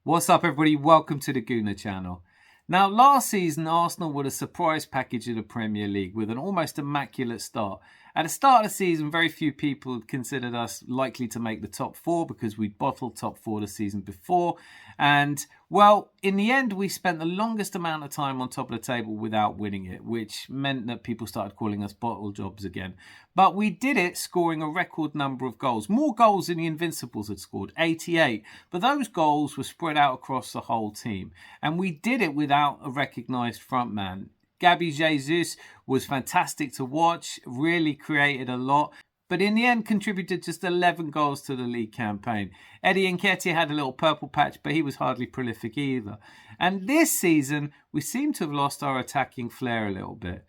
What's up, everybody? Welcome to the Gooner channel. Now, last season, Arsenal were a surprise package of the Premier League with an almost immaculate start. At the start of the season, very few people considered us likely to make the top four because we'd bottled top four the season before. And, well, in the end, we spent the longest amount of time on top of the table without winning it, which meant that people started calling us bottle jobs again. But we did it scoring a record number of goals. More goals than the Invincibles had scored, 88. But those goals were spread out across the whole team. And we did it without a recognised frontman. Gabby Jesus was fantastic to watch, really created a lot, but in the end contributed just 11 goals to the league campaign. Eddie Nketiah had a little purple patch, but he was hardly prolific either. And this season, we seem to have lost our attacking flair a little bit.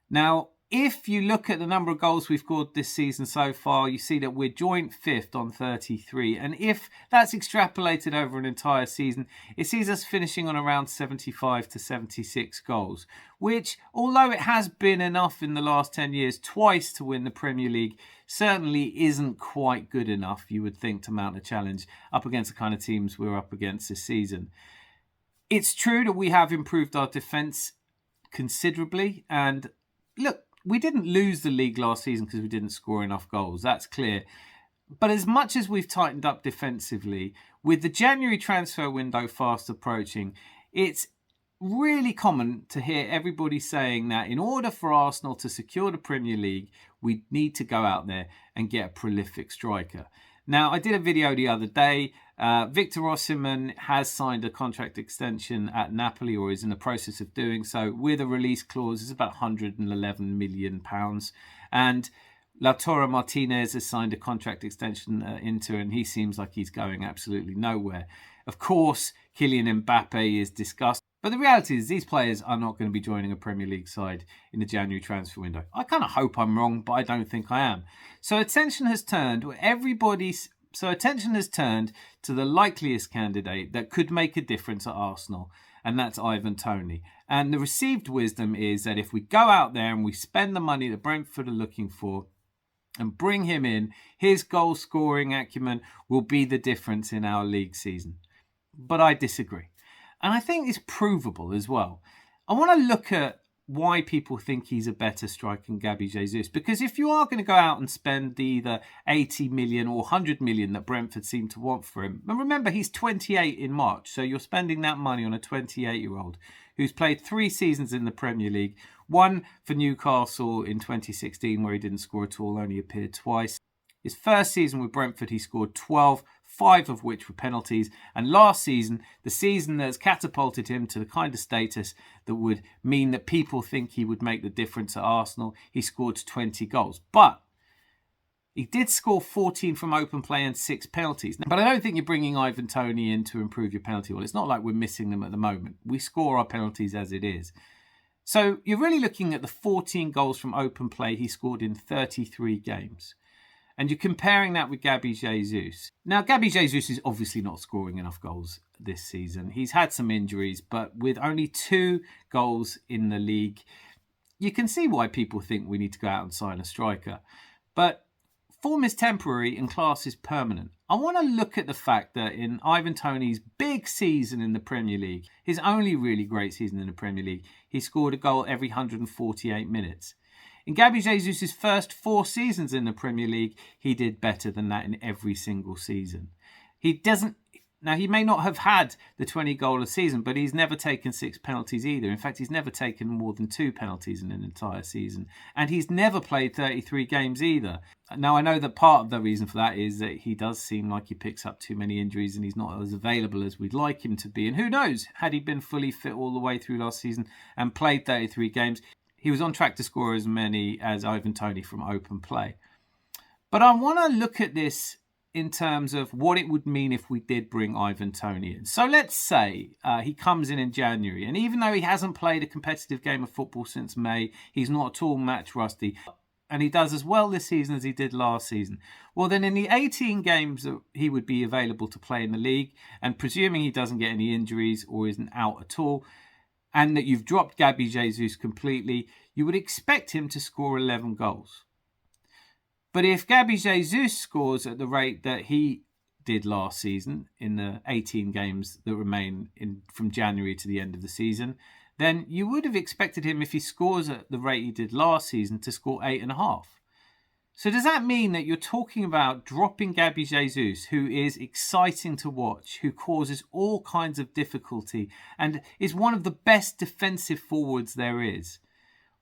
Now, if you look at the number of goals we've scored this season so far, you see that we're joint fifth on 33. And if that's extrapolated over an entire season, it sees us finishing on around 75 to 76 goals, which, although it has been enough in the last 10 years twice to win the Premier League, certainly isn't quite good enough, you would think, to mount a challenge up against the kind of teams we're up against this season. It's true that we have improved our defence considerably. And look, we didn't lose the league last season because we didn't score enough goals. That's clear. But as much as we've tightened up defensively, with the January transfer window fast approaching, it's really common to hear everybody saying that in order for Arsenal to secure the Premier League, we need to go out there and get a prolific striker. Now, I did a video the other day. Victor Osimhen has signed a contract extension at Napoli, or is in the process of doing so, with a release clause. It's about £111 million. And Lautaro Martinez has signed a contract extension at Inter, and he seems like he's going absolutely nowhere. Of course, Kylian Mbappe is discussed. But the reality is these players are not going to be joining a Premier League side in the January transfer window. I kind of hope I'm wrong, but I don't think I am. So attention has turned to the likeliest candidate that could make a difference at Arsenal, and that's Ivan Toney. And the received wisdom is that if we go out there and we spend the money that Brentford are looking for and bring him in, his goal scoring acumen will be the difference in our league season. But I disagree. And I think it's provable as well. I want to look at why people think he's a better striker than Gabby Jesus. Because if you are going to go out and spend either 80 million or 100 million that Brentford seem to want for him, and remember, he's 28 in March, so you're spending that money on a 28-year-old who's played 3 seasons in the Premier League, one for Newcastle in 2016 where he didn't score at all, only appeared twice. His first season with Brentford, he scored 12, 5 of which were penalties. And last season, the season that's catapulted him to the kind of status that would mean that people think he would make the difference at Arsenal, he scored 20 goals. But he did score 14 from open play and 6 penalties. But I don't think you're bringing Ivan Toney in to improve your penalty. Well, it's not like we're missing them at the moment. We score our penalties as it is. So you're really looking at the 14 goals from open play he scored in 33 games. And you're comparing that with Gabby Jesus. Now, Gabby Jesus is obviously not scoring enough goals this season. He's had some injuries, but with only 2 goals in the league, you can see why people think we need to go out and sign a striker. But form is temporary and class is permanent. I want to look at the fact that in Ivan Toney's big season in the Premier League, his only really great season in the Premier League, he scored a goal every 148 minutes. In Gabby Jesus' first 4 seasons in the Premier League, he did better than that in every single season. Now, he may not have had the 20-goal a season, but he's never taken 6 penalties either. In fact, he's never taken more than 2 penalties in an entire season. And he's never played 33 games either. Now, I know that part of the reason for that is that he does seem like he picks up too many injuries and he's not as available as we'd like him to be. And who knows, had he been fully fit all the way through last season and played 33 games, he was on track to score as many as Ivan Toney from open play. But I want to look at this in terms of what it would mean if we did bring Ivan Toney in. So let's say he comes in January, and even though he hasn't played a competitive game of football since May, he's not at all match rusty, and he does as well this season as he did last season. Well, then in the 18 games that he would be available to play in the league, and presuming he doesn't get any injuries or isn't out at all, and that you've dropped Gabby Jesus completely, you would expect him to score 11 goals. But if Gabby Jesus scores at the rate that he did last season in the 18 games that remain from January to the end of the season, then you would have expected him, if he scores at the rate he did last season, to score 8.5. So does that mean that you're talking about dropping Gabby Jesus, who is exciting to watch, who causes all kinds of difficulty and is one of the best defensive forwards there is,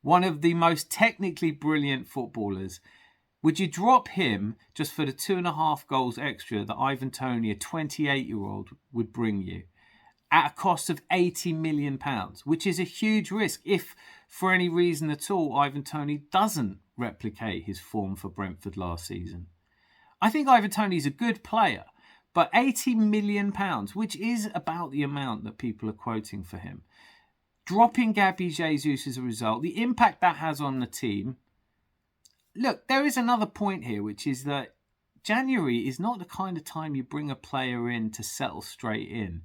one of the most technically brilliant footballers? Would you drop him just for the 2.5 goals extra that Ivan Toney, a 28-year-old, would bring you at a cost of £80 million, which is a huge risk if, for any reason at all, Ivan Toney doesn't replicate his form for Brentford last season? I think Ivan Toney is a good player, but £80 million, which is about the amount that people are quoting for him, dropping Gabby Jesus as a result, the impact that has on the team. Look, there is another point here, which is that January is not the kind of time you bring a player in to settle straight in.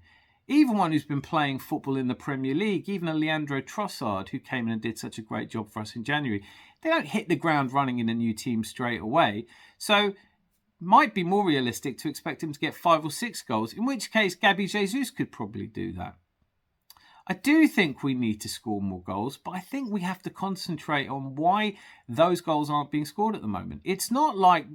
Even one who's been playing football in the Premier League, even a Leandro Trossard, who came in and did such a great job for us in January, they don't hit the ground running in a new team straight away. So might be more realistic to expect him to get 5 or 6 goals, in which case Gabby Jesus could probably do that. I do think we need to score more goals, but I think we have to concentrate on why those goals aren't being scored at the moment. It's not like,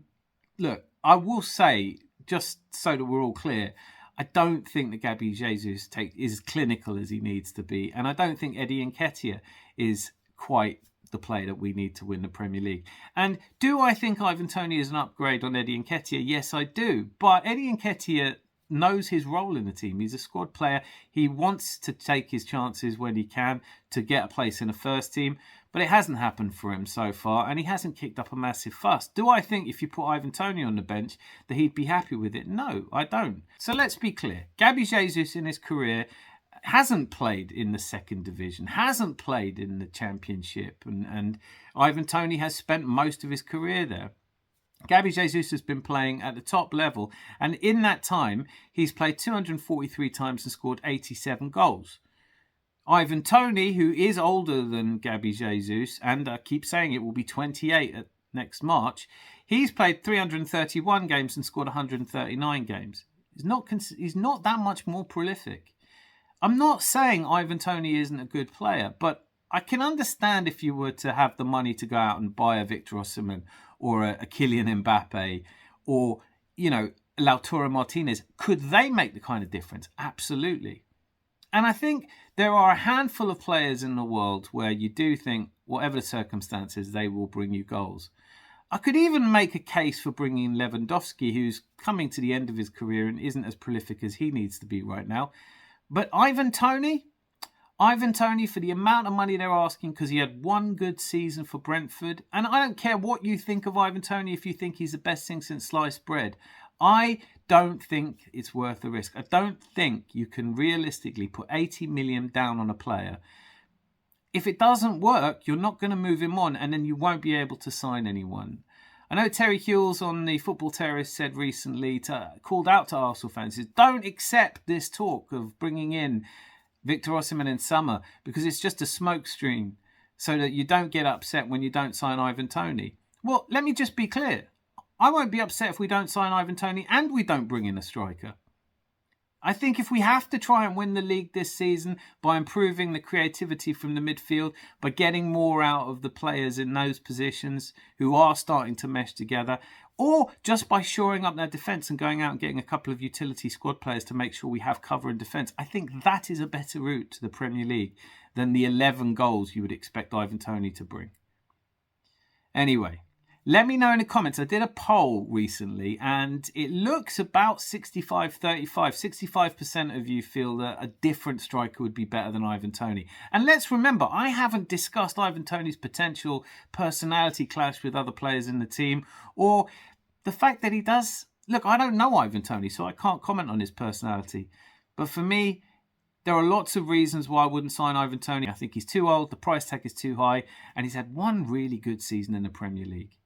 look, I will say, just so that we're all clear, I don't think that Gabby Jesus is as clinical as he needs to be. And I don't think Eddie Nketiah is quite the player that we need to win the Premier League. And do I think Ivan Toney is an upgrade on Eddie Nketiah? Yes, I do. But Eddie Nketiah knows his role in the team. He's a squad player. He wants to take his chances when he can to get a place in the first team. But it hasn't happened for him so far, and he hasn't kicked up a massive fuss. Do I think if you put Ivan Toney on the bench that he'd be happy with it? No, I don't. So let's be clear. Gabby Jesus in his career hasn't played in the second division, hasn't played in the Championship, and Ivan Toney has spent most of his career there. Gabby Jesus has been playing at the top level, and in that time, he's played 243 times and scored 87 goals. Ivan Toney, who is older than Gabby Jesus, and I keep saying it will be 28 at next March, he's played 331 games and scored 139 games. He's not that much more prolific. I'm not saying Ivan Toney isn't a good player, but I can understand if you were to have the money to go out and buy a Victor Osimhen or a Kylian Mbappe or, Lautaro Martinez. Could they make the kind of difference? Absolutely. And I think there are a handful of players in the world where you do think, whatever the circumstances, they will bring you goals. I could even make a case for bringing Lewandowski, who's coming to the end of his career and isn't as prolific as he needs to be right now. But Ivan Toney, for the amount of money they're asking, because he had one good season for Brentford, and I don't care what you think of Ivan Toney, if you think he's the best thing since sliced bread, I don't think it's worth the risk. I don't think you can realistically put 80 million down on a player. If it doesn't work, you're not going to move him on, and then you won't be able to sign anyone. I know Terry Hughes on the Football Terrace said recently, called out to Arsenal fans, don't accept this talk of bringing in Victor Osimhen in summer because it's just a smokescreen so that you don't get upset when you don't sign Ivan Toney. Well, let me just be clear. I won't be upset if we don't sign Ivan Toney and we don't bring in a striker. I think if we have to try and win the league this season by improving the creativity from the midfield, by getting more out of the players in those positions who are starting to mesh together, or just by shoring up their defence and going out and getting a couple of utility squad players to make sure we have cover in defence, I think that is a better route to the Premier League than the 11 goals you would expect Ivan Toney to bring. Anyway, let me know in the comments. I did a poll recently and it looks about 65-35. 65% of you feel that a different striker would be better than Ivan Toney. And let's remember, I haven't discussed Ivan Toney's potential personality clash with other players in the team or the fact that he does... Look, I don't know Ivan Toney, so I can't comment on his personality. But for me, there are lots of reasons why I wouldn't sign Ivan Toney. I think he's too old, the price tag is too high, and he's had one really good season in the Premier League.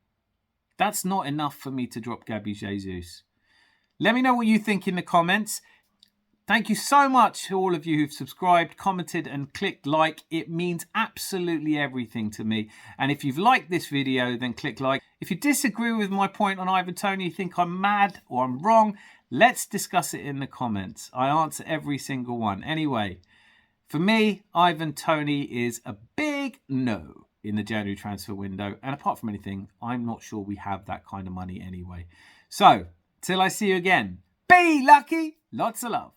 That's not enough for me to drop Gabby Jesus. Let me know what you think in the comments. Thank you so much to all of you who've subscribed, commented and clicked like. It means absolutely everything to me. And if you've liked this video, then click like. If you disagree with my point on Ivan Toney, you think I'm mad or I'm wrong, let's discuss it in the comments. I answer every single one. Anyway, for me, Ivan Toney is a big no in the January transfer window. And apart from anything, I'm not sure we have that kind of money anyway. So, till I see you again, be lucky. Lots of love.